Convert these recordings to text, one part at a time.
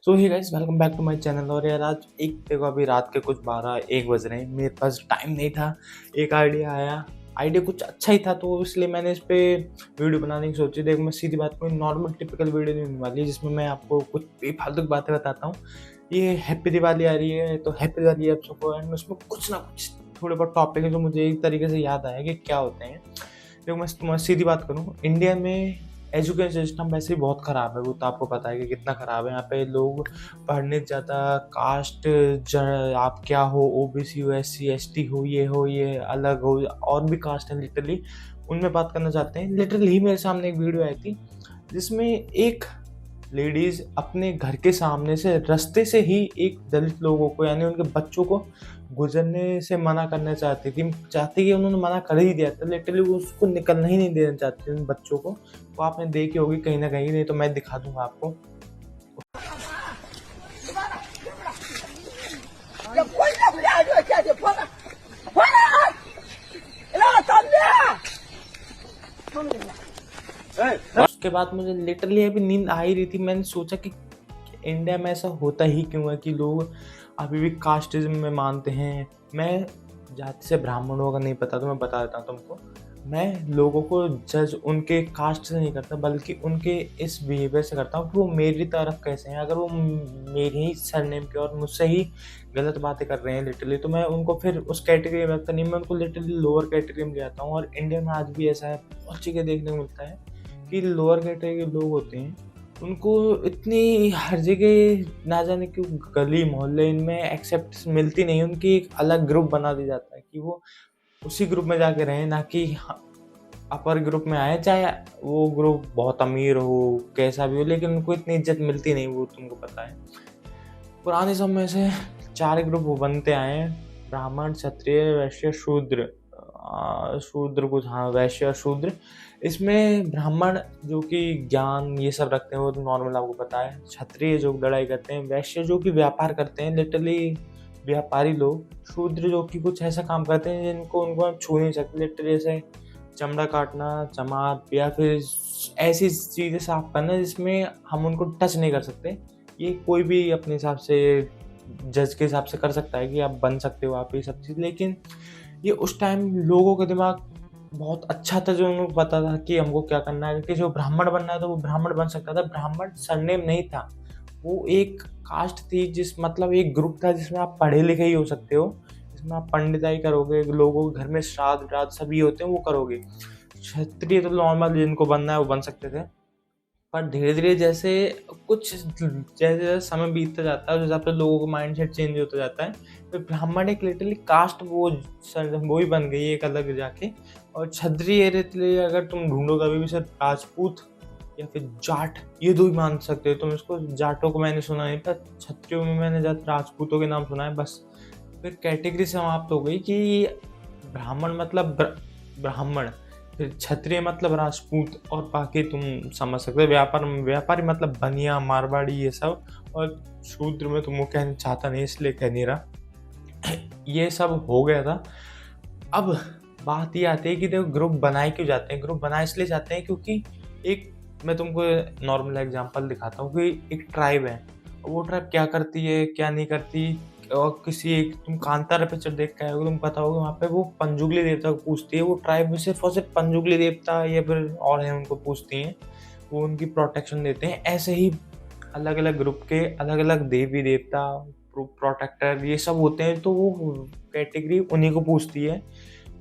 So hey guys, welcome back to my channel. और यार आज देखो अभी रात के कुछ 12-1 बज रहे हैं। मेरे पास टाइम नहीं था। एक आइडिया कुछ अच्छा ही था, तो इसलिए मैंने इस पे वीडियो बनाने की सोची। देखो मैं सीधी बात, कोई नॉर्मल टिपिकल वीडियो नहीं होने वाली है जिसमें मैं आपको कुछ बेफालतू की बातें बताता हूँ। ये हैप्पी दिवाली आ रही है, तो हैप्पी दिवाली आप सबको। एंड उसमें कुछ ना कुछ थोड़े बहुत टॉपिक है जो मुझे एक तरीके से याद आया कि क्या होते हैं। देखो मैं तुम्हारी सीधी बात करूँ, इंडिया में एजुकेशन सिस्टम वैसे ही बहुत ख़राब है। वो तो आपको पता है कि कितना ख़राब है। यहाँ पे लोग पढ़ने ज़्यादा कास्ट आप क्या हो, ओबीसी हो, SC ST हो, ये अलग हो, और भी कास्ट है लिटरली, उनमें बात करना चाहते हैं। लिटरली ही मेरे सामने एक वीडियो आई थी जिसमें एक लेडीज़ अपने घर के सामने से रास्ते से ही एक दलित लोगों को, यानी उनके बच्चों को गुजरने से मना करना चाहती कि उन्होंने मना कर ही दिया था। लिटरली वो उसको निकलना ही नहीं देना चाहती उन बच्चों को। वो आपने देखी होगी कहीं ना कहीं, नहीं तो मैं दिखा दूंगा आपको। उसके बाद मुझे लिटरली अभी नींद आ ही रही थी। मैंने सोचा कि इंडिया में ऐसा होता ही क्यों है कि लोग अभी भी कास्टिज्म में मानते हैं। मैं जाति से ब्राह्मणों का नहीं पता, तो मैं बता देता हूँ तुमको। मैं लोगों को जज उनके कास्ट से नहीं करता, बल्कि उनके इस बिहेवियर से करता हूँ कि वो मेरी तरफ कैसे हैं। अगर वो मेरी ही सरनेम के और मुझसे ही गलत बातें कर रहे हैं लिटरली, तो मैं उनको फिर उस कैटेगरी में रखता नहीं, मैं उनको लिटरली लोअर कैटेगरी में ले आता हूँ। और इंडिया में आज भी ऐसा है, बहुत चीज़ें देखने को मिलता है कि लोअर कैटेगरी के लोग होते हैं, उनको इतनी हर जगह ना जाने क्यों गली मोहल्ले इनमें एक्सेप्ट मिलती नहीं। उनकी एक अलग ग्रुप बना दिया जाता है कि वो उसी ग्रुप में जाके रहें, ना कि अपर ग्रुप में आए। चाहे वो ग्रुप बहुत अमीर हो, कैसा भी हो, लेकिन उनको इतनी इज्जत मिलती नहीं, वो तुमको पता है। पुराने समय से 4 ग्रुप वो बनते आए हैं: ब्राह्मण, क्षत्रिय, वैश्य, शूद्र। शूद्र कुछ, हाँ, वैश्य, शूद्र। इसमें ब्राह्मण जो कि ज्ञान ये सब रखते हैं, वो तो नॉर्मल आपको पता है। क्षत्रिय जो लड़ाई करते हैं, वैश्य जो कि व्यापार करते हैं, लिटरली व्यापारी लोग। शूद्र जो कि कुछ ऐसा काम करते हैं जिनको उनको हम छू नहीं सकते, लिटरली जैसे चमड़ा काटना, चमार, या फिर ऐसी चीज़ें साफ करना जिसमें हम उनको टच नहीं कर सकते। ये कोई भी अपने हिसाब से, जज के हिसाब से कर सकता है कि आप बन सकते हो आप ये सब चीज़। लेकिन ये उस टाइम लोगों का दिमाग बहुत अच्छा था, जो उनको पता था कि हमको क्या करना है। कि जो ब्राह्मण बनना है तो वो ब्राह्मण बन सकता था। ब्राह्मण सरनेम नहीं था, वो एक कास्ट थी, मतलब एक ग्रुप था जिसमें आप पढ़े लिखे ही हो सकते हो, जिसमें आप पंडिताई करोगे, लोगों के घर में श्राद्ध सभी होते हैं वो करोगे। क्षत्रिय तो नॉर्मल जिनको बनना है वो बन सकते थे। पर धीरे धीरे जैसे जैसे समय बीतता जाता है, उस हिसाब से लोगों का माइंडसेट चेंज होता जाता है। तो ब्राह्मण एक लिटरली कास्ट वो ही बन गई एक अलग जाके। और क्षत्रिय लिटरली अगर तुम ढूंढो कभी भी, सिर्फ राजपूत या फिर जाट, ये 2 ही मान सकते हो तुम इसको। जाटों को मैंने सुना नहीं, पर क्षत्रियों में मैंने राजपूतों के नाम सुना है बस। फिर कैटेगरी समाप्त हो गई कि ब्राह्मण मतलब ब्राह्मण, फिर क्षत्रिय मतलब राजपूत, और बाकी तुम समझ सकते हो व्यापारी मतलब बनिया, मारवाड़ी, ये सब। और शूद्र में तुम वो कहना चाहता नहीं, इसलिए कह नहीं रहा। ये सब हो गया था। अब बात ये आती है कि देखो ग्रुप बनाए क्यों जाते हैं। ग्रुप बनाए इसलिए जाते हैं क्योंकि एक, मैं तुमको नॉर्मल एग्जांपल दिखाता हूँ कि एक ट्राइब है, वो ट्राइब क्या करती है क्या नहीं करती। और किसी एक, तुम कांतारा पिक्चर देख के आए हो, तुम पता होगा, वहाँ पे वो पंजुगली देवता को पूछती है। वो ट्राइब में सिर्फ और सिर्फ पंजुगली देवता या फिर और हैं उनको पूछती हैं, वो उनकी प्रोटेक्शन देते हैं। ऐसे ही अलग अलग ग्रुप के अलग अलग देवी देवता, प्रोटेक्टर, ये सब होते हैं, तो वो कैटेगरी उन्हीं को पूछती है,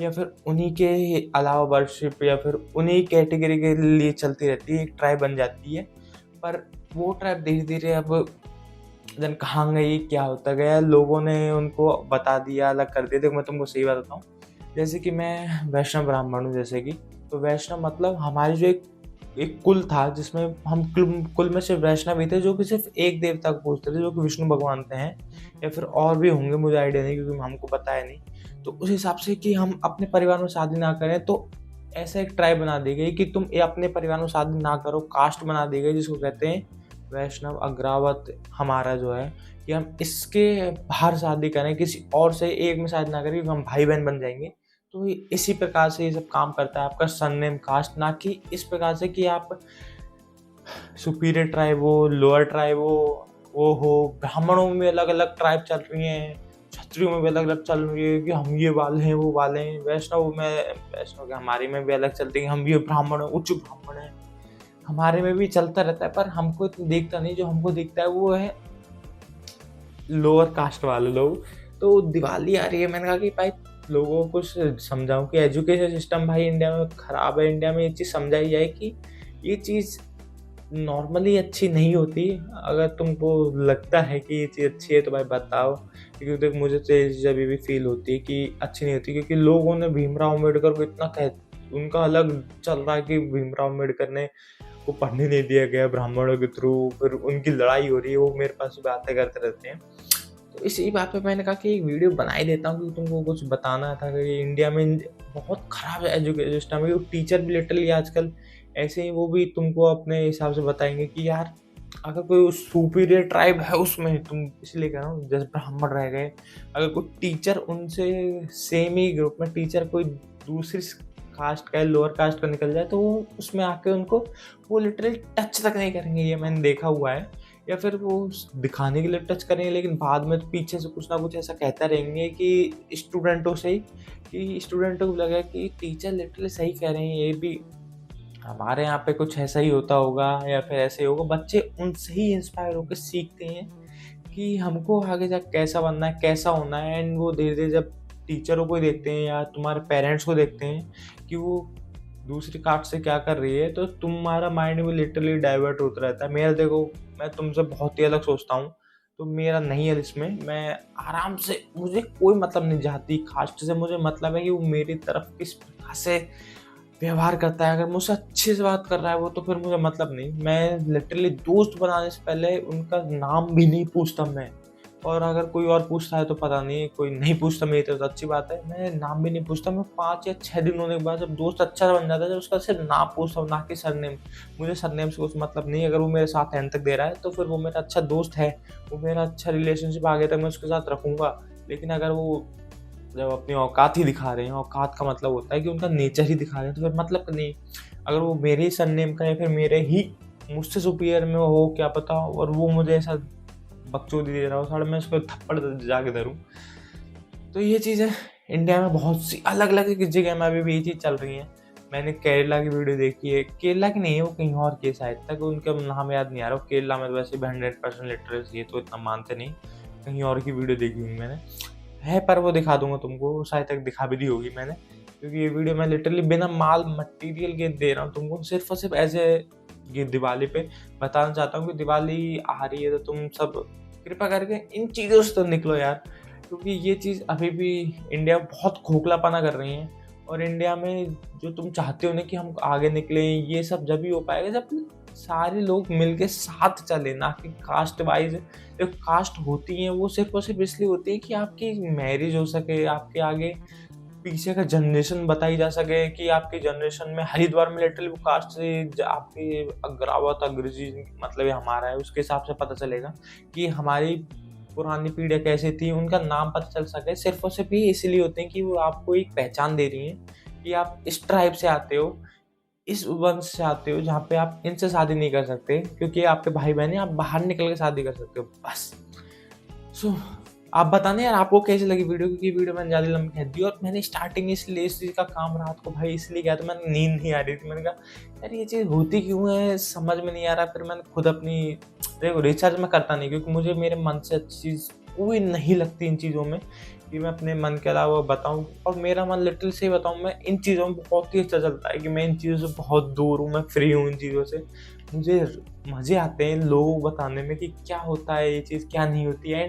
या फिर उन्हीं के अलावा वर्शिप, या फिर उन्हीं कैटेगरी के लिए चलती रहती है, एक ट्राइब बन जाती है। पर वो ट्राइब धीरे धीरे अब जन कहाँ गई, क्या होता गया, लोगों ने उनको बता दिया, अलग कर दिया। देखो मैं तुमको सही बताता हूँ, जैसे कि मैं वैष्णव ब्राह्मण हूँ, जैसे कि, तो वैष्णव मतलब हमारी जो एक कुल था, जिसमें हम कुल में सिर्फ वैष्णव ही थे जो कि सिर्फ एक देवता को पूजते थे, जो कि विष्णु भगवान थे हैं, या फिर और भी होंगे, मुझे आइडिया नहीं क्योंकि हमको पता है नहीं। तो उस हिसाब से कि हम अपने परिवार में शादी ना करें, तो ऐसा एक ट्राइब बना दी गई कि तुम अपने परिवार में शादी ना करो। कास्ट बना दी गई जिसको कहते हैं वैष्णव अग्रावत। हमारा जो है कि हम इसके बाहर शादी करें, किसी और से एक में शादी ना करें, हम भाई बहन बन जाएंगे। तो इसी प्रकार से ये सब काम करता है आपका सरनेम कास्ट, ना कि इस प्रकार से कि आप सुपीरियर ट्राइब हो, लोअर ट्राइब हो, वो हो, ब्राह्मणों में अलग अलग ट्राइब चल रही हैं, क्षत्रियों में भी अलग अलग चल रही है कि हम ये वाले हैं वो वाले हैं, वैष्णव के हमारे में भी अलग चलते हैं, हम ये ब्राह्मण हैं, उच्च ब्राह्मण हैं, हमारे में भी चलता रहता है। पर हमको इतना देखता नहीं, जो हमको दिखता है वो है लोअर कास्ट वाले लोग। तो दिवाली आ रही है, मैंने कहा कि भाई लोगों को कुछ समझाऊं कि एजुकेशन सिस्टम भाई इंडिया में ख़राब है। इंडिया में ये चीज़ समझाई जाए कि ये चीज़ नॉर्मली अच्छी नहीं होती। अगर तुमको लगता है कि ये चीज़ अच्छी है तो भाई बताओ, क्योंकि देख मुझे तो ये चीज़ अभी भी फील होती है कि अच्छी नहीं होती, क्योंकि लोगों ने भीमराव अम्बेडकर को इतना उनका अलग चल रहा है कि भीमराव अम्बेडकर ने को पढ़ने नहीं दिया गया ब्राह्मणों के थ्रू, फिर उनकी लड़ाई हो रही है, वो मेरे पास बातें करते रहते हैं। तो इसी बात पे मैंने कहा कि एक वीडियो बना ही देता हूँ, क्योंकि तुमको कुछ बताना था कि इंडिया में बहुत ख़राब एजुकेशन सिस्टम है। टीचर भी लिटरली आजकल ऐसे ही, वो भी तुमको अपने हिसाब से बताएंगे कि यार अगर कोई सुपीरियर ट्राइब है उसमें, तुम इसलिए कह रहा हूँ जैसे ब्राह्मण रह गए, अगर कोई टीचर उनसे सेम ही ग्रुप में टीचर कोई दूसरी कास्ट का लोअर कास्ट का निकल जाए तो वो उसमें आके उनको वो लिटरली टच तक नहीं करेंगे, ये मैंने देखा हुआ है। या फिर वो दिखाने के लिए टच करेंगे, लेकिन बाद में तो पीछे से कुछ ना कुछ ऐसा कहता रहेंगे कि स्टूडेंटों से ही, कि स्टूडेंटों को लगा कि टीचर लिटरली सही कह रहे हैं, ये भी हमारे यहाँ पे कुछ ऐसा ही होता होगा या फिर ऐसे ही होगा। बच्चे उनसे ही इंस्पायर होकर सीखते हैं कि हमको आगे जाकर कैसा बनना है, कैसा होना है। एंड वो धीरे धीरे जब टीचरों को देखते हैं या तुम्हारे पेरेंट्स को देखते हैं कि वो दूसरी कास्ट से क्या कर रही है, तो तुम्हारा माइंड भी लिटरली डाइवर्ट होता रहता है। मेरा देखो, मैं तुमसे बहुत ही अलग सोचता हूँ, तो मेरा नहीं है इसमें, मैं आराम से, मुझे कोई मतलब नहीं जाती कास्ट से, मुझे मतलब है कि वो मेरी तरफ किस प्रकार से व्यवहार करता है। अगर मुझसे अच्छे से बात कर रहा है वो, तो फिर मुझे मतलब नहीं। मैं लिटरली दोस्त बनाने से पहले उनका नाम भी नहीं पूछता मैं, और अगर कोई और पूछता है तो पता नहीं, कोई नहीं पूछता मेरी तरफ तो अच्छी बात है, मैं नाम भी नहीं पूछता। मैं 5 या 6 दिन होने के बाद जब दोस्त अच्छा बन जाता है, जब उसका सिर्फ नाम पूछता हूँ, ना कि सरनेम। मुझे सरनेम से कुछ मतलब नहीं, अगर वो मेरे साथ एंड तक दे रहा है तो फिर वो मेरा अच्छा दोस्त है, वो मेरा अच्छा रिलेशनशिप आगे तक मैं उसके साथ रखूँगा। लेकिन अगर वो जब अपनी औकात ही दिखा रहे हैं, औकात का मतलब होता है कि उनका नेचर ही दिखा रहे हैं, तो फिर मतलब नहीं। अगर वो मेरे ही सरनेम का या फिर मेरे ही मुझसे सुपीरियर में हो, क्या पता, और वो मुझे ऐसा बकचोदी दे रहा हो, साढ़े मैं उसको थप्पड़ जाके धरूं। तो ये चीज़ें इंडिया में बहुत सी अलग अलग जगह में अभी भी ये चीज़ चल रही है। मैंने केरला की वीडियो देखी है, केरला की नहीं है, वो कहीं और की शायद तक, उनका नाम याद नहीं आ रहा। केरला में तो वैसे भी 100% लिटरेसी है, तो इतना मानते नहीं। कहीं और की वीडियो देखी हुई मैंने है, पर वो दिखा दूंगा तुमको, शायद तक दिखा भी दी होगी मैंने, क्योंकि ये वीडियो मैं लिटरली बिना माल मटेरियल के दे रहा हूँ तुमको, सिर्फ और सिर्फ ऐसे ये दिवाली पे बताना चाहता हूँ कि दिवाली आ रही है तो तुम सब कृपा करके इन चीज़ों से तो निकलो यार, क्योंकि ये चीज़ अभी भी इंडिया में बहुत खोखलापना कर रही है। और इंडिया में जो तुम चाहते हो ना कि हम आगे निकलें, ये सब जब ही हो पाएगा जब सारे लोग मिलके साथ चले, ना कि कास्ट वाइज। जो कास्ट होती हैं वो सिर्फ और सिर्फ इसलिए होती है कि आपकी मैरिज हो सके, आपके आगे पीछे का जनरेशन बताई जा सके, कि आपकी जनरेशन में हरिद्वार में लिटरली वो कास्ट से आपके अग्रावत अग्रजी मतलब ये हमारा है, उसके हिसाब से पता चलेगा कि हमारी पुरानी पीढ़ी कैसी थी, उनका नाम पता चल सके। सिर्फ और सिर्फ ये इसलिए होते हैं कि वो आपको एक पहचान दे रही हैं कि आप इस ट्राइब से आते हो, इस वंश से आते हो, जहाँ पे आप इनसे शादी नहीं कर सकते क्योंकि आपके भाई बहन हैं, आप बाहर निकल के शादी कर सकते हो, बस। सो आप बताना यार आपको कैसी लगी वीडियो, क्योंकि वीडियो मैंने ज़्यादा लंबी कर दी, और मैंने स्टार्टिंग इसलिए इस चीज़ का काम रात को भाई इसलिए किया, तो मैंने नींद नहीं आ रही थी। मैंने कहा यार ये चीज़ होती क्यों है, समझ में नहीं आ रहा। फिर मैंने खुद अपनी, देखो रिसर्च मैं करता नहीं, क्योंकि मुझे मेरे मन से अच्छी चीज़ कोई नहीं लगती इन चीज़ों में कि मैं अपने मन के अलावा बताऊं। और मेरा मन लिटरली से बताऊं, मैं इन चीज़ों में बहुत ही अच्छा चलता है कि मैं इन चीज़ों से बहुत दूर हूँ, मैं फ्री हूँ इन चीज़ों से। मुझे मज़े आते हैं लोगों को बताने में कि क्या होता है ये चीज़, क्या नहीं होती है।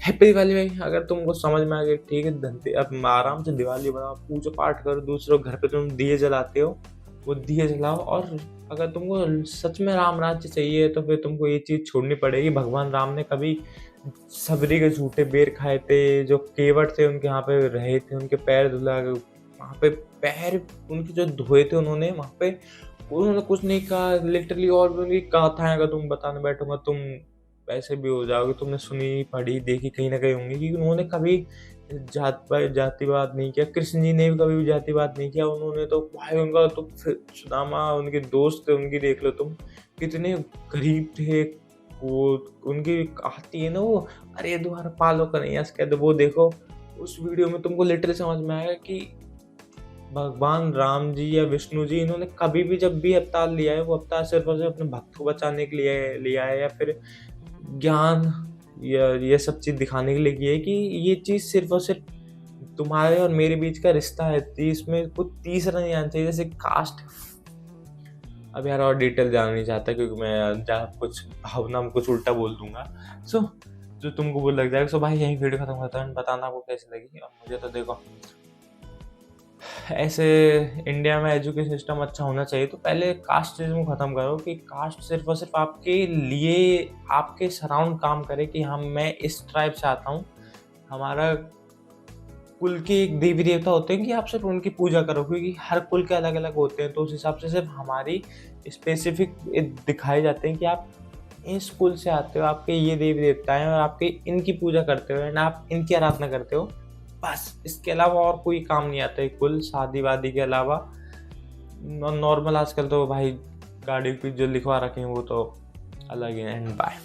हैप्पी दिवाली भाई, अगर तुमको समझ में आ गया ठीक है, अब आराम से दिवाली बनाओ, पूजा पाठ करो, दूसरों घर पे तुम दिए जलाते हो वो दिए जलाओ। और अगर तुमको सच में राम राज्य चाहिए तो फिर तुमको ये चीज़ छोड़नी पड़ेगी। भगवान राम ने कभी सबरी के झूठे बेर खाए थे, जो केवट थे उनके यहाँ पे रहे थे, उनके पैर धुला, वहाँ पे पैर उनके जो धोए थे उन्होंने, वहाँ पे उन्होंने कुछ नहीं कहा लिटरली। और भी उनकी गाथाएं अगर तुम बताने बैठोगा तुम वैसे भी हो जाओगे, तुमने सुनी पढ़ी देखी कहीं ना कहीं होंगी कि उन्होंने कभी जातिवाद नहीं किया। कृष्ण जी ने भी कभी भी जातिवाद नहीं किया। उन्होंने तो भाई उनका तो सुदामा उनके दोस्त थे, उनकी देख लो तुम, कितने गरीब थे, वो उनकी आती है ना वो, अरे द्वार पालो कन्हैया कहते, वो देखो उस वीडियो में तुमको लिटरली समझ में आएगा कि भगवान राम जी या विष्णु जी इन्होंने कभी भी जब भी अवतार लिया है, वो अवतार सिर्फ और सिर्फ अपने भक्त को बचाने के लिए लिया है, या फिर ज्ञान या ये सब चीज़ दिखाने के लिए की है कि ये चीज़ सिर्फ और सिर्फ तुम्हारे और मेरे बीच का रिश्ता है, इसमें कुछ तीसरा नहीं आना चाहिए, जैसे कास्ट। अब यार और डिटेल जानना नहीं चाहता क्योंकि मैं कुछ भावना में कुछ उल्टा बोल दूंगा। सो जो तुमको वो लग जाएगा। सो भाई यही वीडियो खत्म करता हूँ, बताना आपको कैसी लगी। और मुझे तो देखो ऐसे इंडिया में एजुकेशन सिस्टम अच्छा होना चाहिए तो पहले कास्टिज्म को ख़त्म करो कि कास्ट सिर्फ और सिर्फ आपके लिए, आपके सराउंड काम करे कि हम मैं इस ट्राइब से आता हूँ, हमारा कुल के एक देवी देवता होते हैं कि आप सिर्फ उनकी पूजा करो, क्योंकि हर कुल के अलग अलग होते हैं। तो उस हिसाब से सिर्फ हमारी स्पेसिफिक दिखाए जाते हैं कि आप इस कुल से आते हो, आपके ये देवी देवता हैं और आपके इनकी पूजा करते हो एंड आप इनकी आराधना करते हो, बस। इसके अलावा और कोई काम नहीं आता है कुल शादी वादी के अलावा। नॉर्मल आजकल तो भाई गाड़ी पे जो लिखवा रखे हैं वो तो अलग है। And bye.